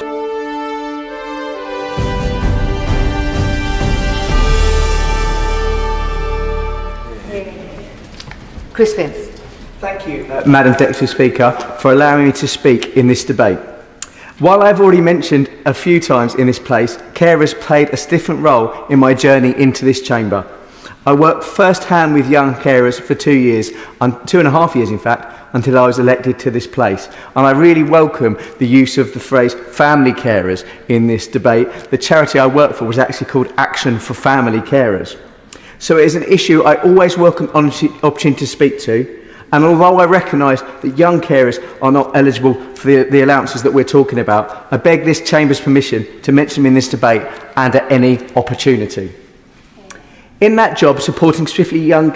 Chris Vince. Thank you, Madam Deputy Speaker, for allowing me to speak in this debate. While I've already mentioned a few times in this place, carers played a different role in my journey into this chamber. I worked first-hand with young carers for 2 years, 2.5 years in fact, until I was elected to this place. And I really welcome the use of the phrase family carers in this debate. The charity I work for was actually called Action for Family Carers. So it is an issue I always welcome the opportunity to speak to. And although I recognise that young carers are not eligible for the allowances that we're talking about, I beg this Chamber's permission to mention them in this debate and at any opportunity. In that job, supporting specifically young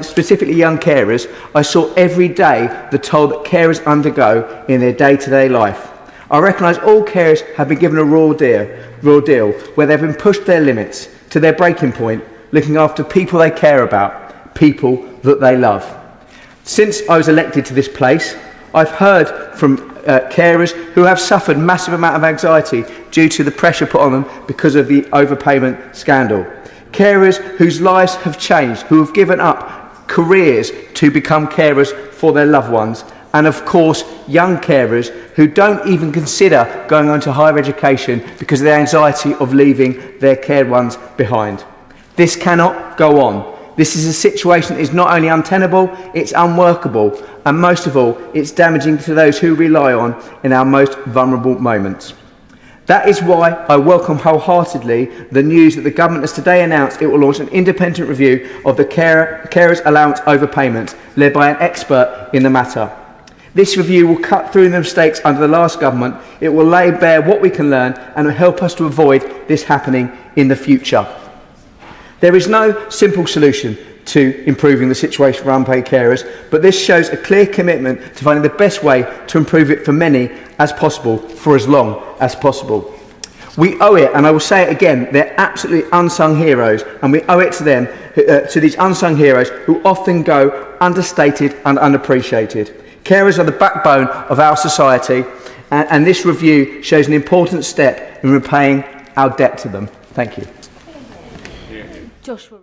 carers, I saw every day the toll that carers undergo in their day-to-day life. I recognise all carers have been given a raw deal where they've been pushed their limits to their breaking point, looking after people they care about, people that they love. Since I was elected to this place, I've heard from carers who have suffered massive amount of anxiety due to the pressure put on them because of the overpayment scandal. Carers whose lives have changed, who have given up careers to become carers for their loved ones. And of course, young carers who don't even consider going on to higher education because of the anxiety of leaving their cared ones behind. This cannot go on. This is a situation that is not only untenable, it's unworkable, and most of all, it's damaging to those who rely on in our most vulnerable moments. That is why I welcome wholeheartedly the news that the government has today announced it will launch an independent review of the carers' allowance overpayment, led by an expert in the matter. This review will cut through the mistakes under the last government, it will lay bare what we can learn, and will help us to avoid this happening in the future. There is no simple solution to improving the situation for unpaid carers, but this shows a clear commitment to finding the best way to improve it for many as possible, for as long as possible. We owe it, and I will say it again, they're absolutely unsung heroes, and we owe it to them, to these unsung heroes who often go understated and unappreciated. Carers are the backbone of our society, and this review shows an important step in repaying our debt to them. Thank you. Joshua.